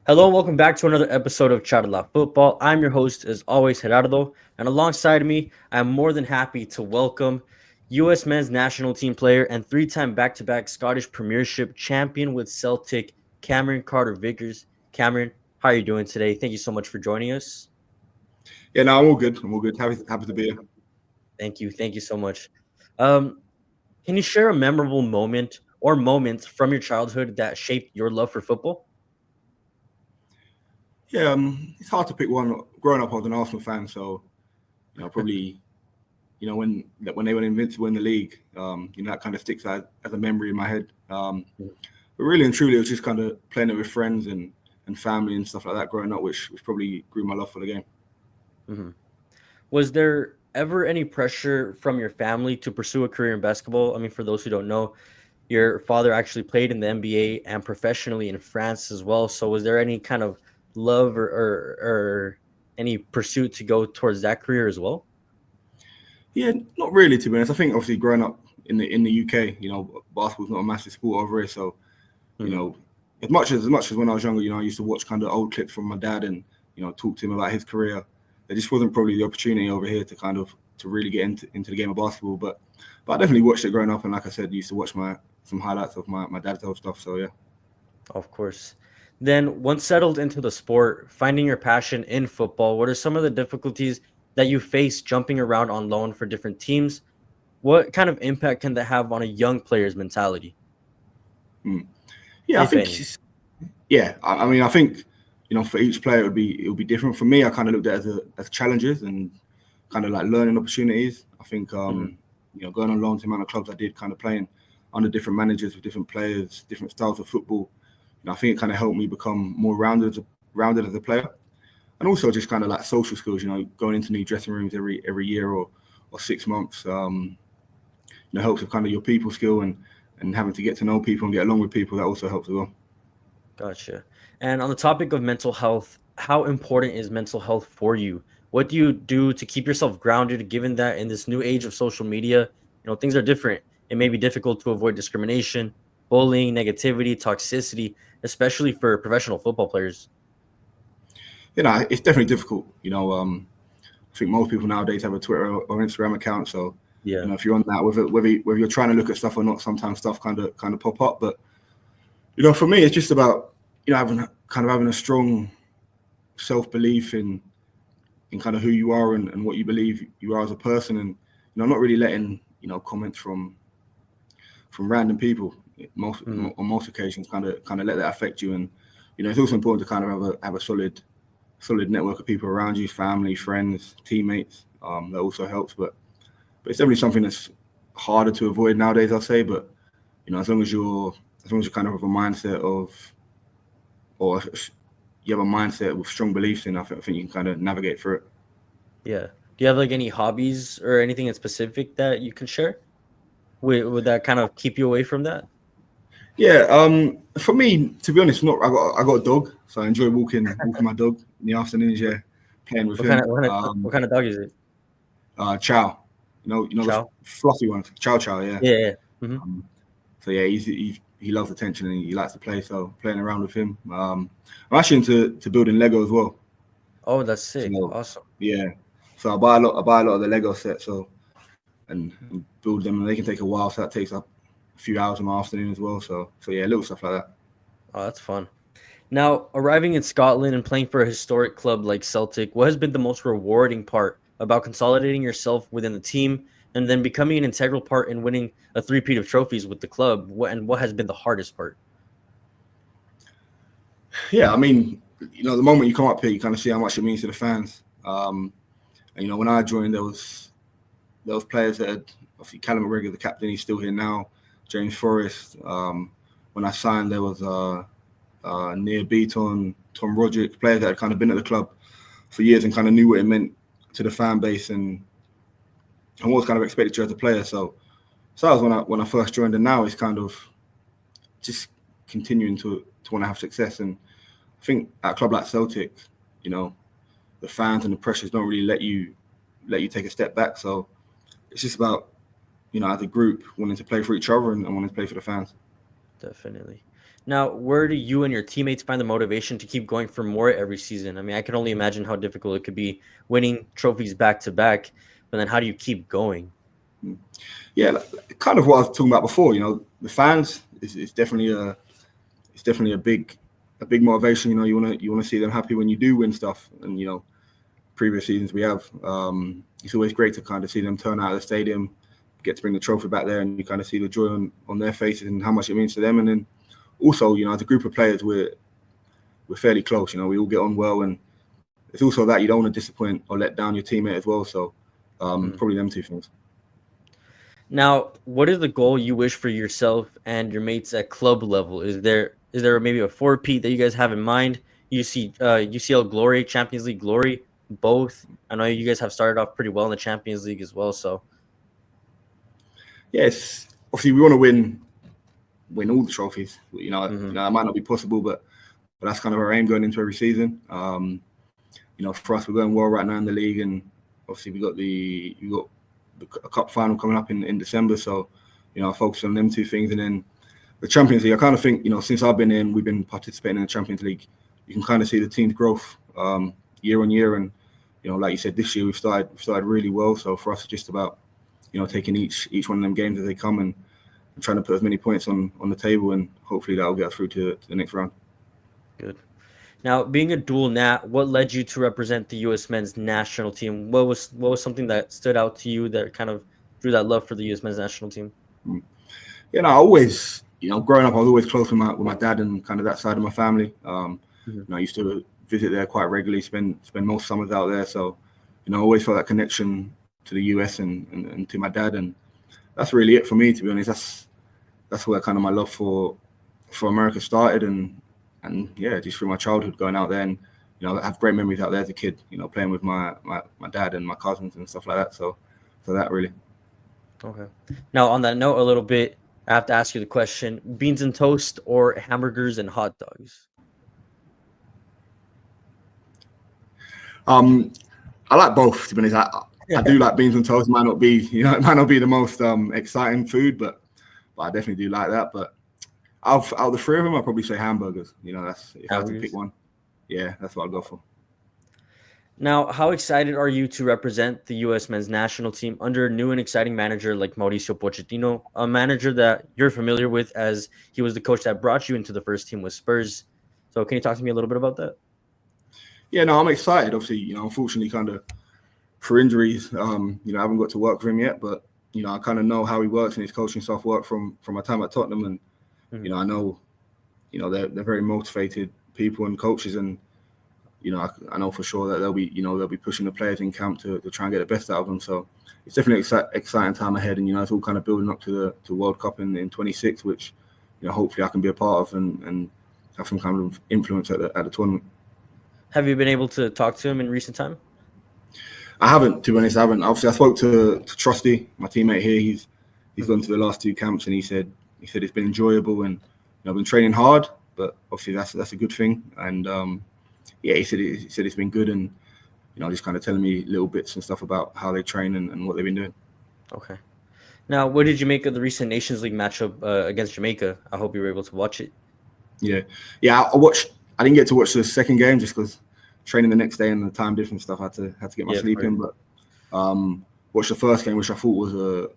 Hello and welcome back to another episode of Charla Football. I'm your host, as always, Gerardo, and alongside me, I'm more than happy to welcome U.S. men's national team player and three-time back-to-back Scottish Premiership champion with Celtic, Cameron Carter-Vickers. Cameron, how are you doing today? Thank you so much for joining us. Yeah, no, I'm all good. I'm all good. Happy to be here. Thank you so much. Um, can you share a memorable moment or moments from your childhood that shaped your love for football? Yeah, it's hard to pick one. Growing up, I was an Arsenal fan, so probably when they went invincible in the league, that kind of sticks out as a memory in my head. But really and truly, it was just kind of playing it with friends and family and stuff like that growing up, which probably grew my love for the game. Mhm. Was there ever any pressure from your family to pursue a career in basketball? I mean, for those who don't know, your father actually played in the NBA and professionally in France as well. So, was there any kind of love or any pursuit to go towards that career as well? Yeah, not really to be honest. I think obviously growing up in the UK, basketball's not a massive sport over here, so you Mhm. know, as much as when I was younger, I used to watch kind of old clips from my dad and talk to him about his career. There just wasn't probably the opportunity over here to really get into the game of basketball. But I definitely watched it growing up, and like I said, used to watch some highlights of my dad's old stuff. So yeah. Of course. Then, once settled into the sport, finding your passion in football, what are some of the difficulties that you face jumping around on loan for different teams? What kind of impact can that have on a young player's mentality, Mm. Yeah, I if think any? yeah. I mean, I think for each player it would be different. For me, I kind of looked at it as challenges and kind of like learning opportunities. I think Mhm. going on loan to the amount of clubs I did, kind of playing under different managers with different players, different styles of football. I think it kind of helped me become more rounded as a player, and also just kind of like social skills. Going into new dressing rooms every year or 6 months. Helps with kind of your people skill and having to get to know people and get along with people. That also helps as well. Gotcha. And on the topic of mental health, how important is mental health for you? What do you do to keep yourself grounded, given that in this new age of social media, things are different. It may be difficult to avoid discrimination, bullying, negativity, toxicity, especially for professional football players. It's definitely difficult. I think most people nowadays have a Twitter or Instagram account. So, Yeah. if you're on that, whether you're trying to look at stuff or not, sometimes stuff kind of pop up. But for me, it's just about having a strong self belief in kind of who you are and what you believe you are as a person, and not really letting comments from random people Mhm. on most occasions kind of let that affect you. And it's also important to kind of have a solid network of people around you, family, friends, teammates. That also helps, but it's definitely something that's harder to avoid nowadays, I'll say. But as long as you kind of have a mindset of, or you have a mindset with strong beliefs in, I think you can kind of navigate through it. Yeah. Do you have like any hobbies or anything in specific that you can share? Would that kind of keep you away from that? Yeah, for me, to be honest, not I got a dog, so I enjoy walking my dog in the afternoons. Yeah, playing with What kind him. of what kind of, what kind of dog is it? Chow, the Chow. fluffy one, Chow Chow. Yeah. Yeah. Yeah. Hmm. Um, so yeah, he loves attention and he likes to play. So playing around with him. I'm actually into building Lego as well. Oh, that's sick. So Awesome. yeah, so I buy a lot of the Lego sets. And build them, and they can take a while. So that takes up a few hours in my afternoon as well. So yeah, little stuff like that. Oh, that's fun. Now, arriving in Scotland and playing for a historic club like Celtic, what has been the most rewarding part about consolidating yourself within the team and then becoming an integral part in winning a three-peat of trophies with the club? What has been the hardest part? Yeah, I mean, the moment you come up here, you kind of see how much it means to the fans. And when I joined, there was players that had obviously Callum McGregor, the captain, he's still here now. James Forrest. When I signed, there was Near Beaton, Tom Roderick, players that had kind of been at the club for years and kind of knew what it meant to the fan base and what was kind of expected you as a player. So that was when I first joined, and now it's kind of just continuing to want to have success. And I think at a club like Celtic, you know, the fans and the pressures don't really let you take a step back. So it's just about as a group wanting to play for each other and wanting to play for the fans. Definitely. Now, where do you and your teammates find the motivation to keep going for more every season? I mean, I can only imagine how difficult it could be winning trophies back to back, but then how do you keep going? Yeah, kind of what I was talking about before. The fans is definitely a big motivation. You wanna see them happy when you do win stuff, and previous seasons we have. It's always great to kind of see them turn out of the stadium, get to bring the trophy back there, and you kind of see the joy on their faces and how much it means to them. And then also, as a group of players, we're fairly close. We all get on well, and it's also that you don't want to disappoint or let down your teammate as well. So probably them two things. Now, what is the goal you wish for yourself and your mates at club level? Is there maybe a four-peat that you guys have in mind? You see UCL glory, Champions League glory, both. I know you guys have started off pretty well in the Champions League as well. So, Yes, obviously we want to win all the trophies. That might not be possible, but that's kind of our aim going into every season. For us, we're going well right now in the league, and obviously we got a cup final coming up in December. So, I focus on them two things, and then the Champions League. I kind of think since I've been in, we've been participating in the Champions League. You can kind of see the team's growth year on year, and like you said, this year we've started really well. So for us, it's just about taking each one of them games as they come and trying to put as many points on the table, and hopefully that will get us through to the next round. good. Now, being a dual nat, what led you to represent the U.S. men's national team? What was something that stood out to you that kind of drew that love for the U.S. men's national team? I always, growing up, I was always close with my dad and kind of that side of my family. I used to visit there quite regularly, spend most summers out there. So, I always felt that connection to the US and to my dad, and that's really it for me, to be honest. That's where kind of my love for America started, and yeah, just through my childhood going out there, and I have great memories out there as a kid, playing with my dad and my cousins and stuff like that. So that really. Okay. Now, on that note, a little bit, I have to ask you the question: beans and toast or hamburgers and hot dogs? I like both, to be honest. I do like beans and toast. It might not be the most exciting food, but I definitely do like that. But out of the three of them, I'd probably say hamburgers. That's if I had to pick one. Yeah, that's what I'd go for. Now, how excited are you to represent the U.S. men's national team under a new and exciting manager like Mauricio Pochettino, a manager that you're familiar with as he was the coach that brought you into the first team with Spurs? So can you talk to me a little bit about that? Yeah, no, I'm excited. Obviously, unfortunately, kind of for injuries, I haven't got to work for him yet, but I kind of know how he works and his coaching staff work from my time at Tottenham, and I know, they're very motivated people and coaches, and I know for sure that they'll be pushing the players in camp to try and get the best out of them. So it's definitely exciting time ahead, and it's all kind of building up to the World Cup in 26, which hopefully I can be a part of and have some kind of influence at the tournament. Have you been able to talk to him in recent time? I haven't, to be honest. I haven't. Obviously, I spoke to Trusty, my teammate here. He's gone to the last two camps, and he said it's been enjoyable, and I've been training hard. But obviously, that's a good thing. And yeah, he said it's been good, and just kind of telling me little bits and stuff about how they train and what they've been doing. Okay. Now, what did you make of the recent Nations League matchup against Jamaica? I hope you were able to watch it. Yeah. I watched. I didn't get to watch the second game just because training the next day and the time difference stuff. I had to get my sleep in. But watched the first game, which I thought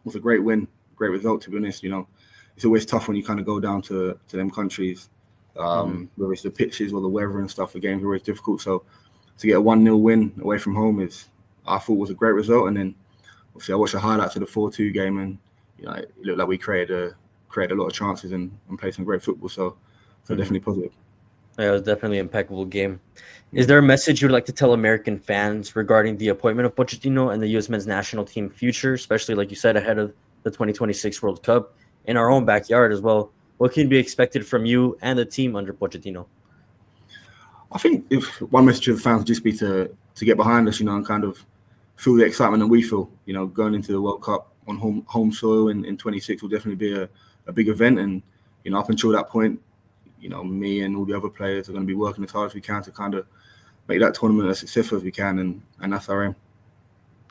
was a great win, great result. To be honest, it's always tough when you kind of go down to them countries, whether it's the pitches or the weather and stuff. The games are always difficult. So to get a 1-0 win away from home I thought was a great result. And then obviously I watched the highlights of the 4-2 game, and it looked like we created a lot of chances and played some great football. So definitely positive. Yeah, it was definitely an impeccable game. Is there a message you would like to tell American fans regarding the appointment of Pochettino and the U.S. men's national team future, especially, like you said, ahead of the 2026 World Cup in our own backyard as well? What can be expected from you and the team under Pochettino? I think if one message to the fans would just be to get behind us, and kind of feel the excitement that we feel, going into the World Cup on home soil in 26 will definitely be a big event. And, up until that point, me and all the other players are going to be working as hard as we can to kind of make that tournament as successful as we can, and that's our aim.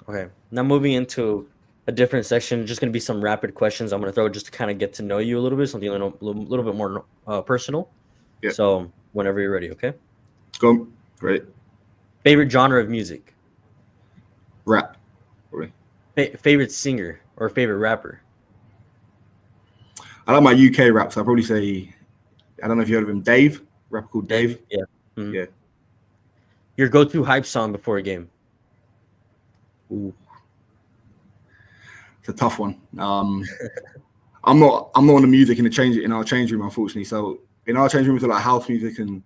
Okay. Now moving into a different section. Just going to be some rapid questions I'm going to throw just to kind of get to know you a little bit, something a little bit more personal. Yeah. So whenever you're ready, okay? Go. Great. Favorite genre of music? Rap. Probably. Favorite singer or favorite rapper? I like my UK rap, so I'd probably say, I don't know if you heard of him, Dave. Rapper called Dave. Yeah. Mm-hmm. Yeah. Your go-to hype song before a game? Ooh. It's a tough one. I'm not on the music in our change room, unfortunately. So in our change room, it's like house music and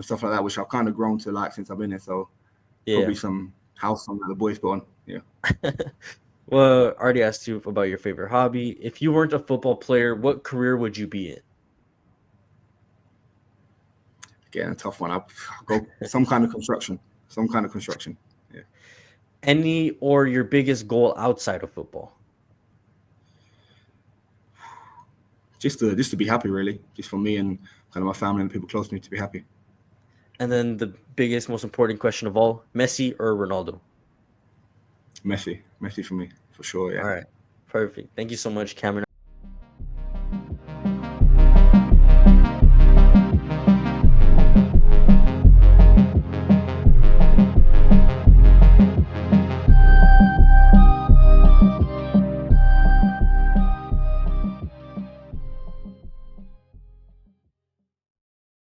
stuff like that, which I've kind of grown to like since I've been here. So probably some house song that the boys put on. Yeah. Well, I already asked you about your favorite hobby. If you weren't a football player, what career would you be in? Again, a tough one. I'll go some kind of construction. Yeah. Any or your biggest goal outside of football? Just to be happy, really. Just for me and kind of my family and people close to me to be happy. And then the biggest, most important question of all, Messi or Ronaldo? Messi for me, for sure. Yeah. All right. Perfect. Thank you so much, Cameron.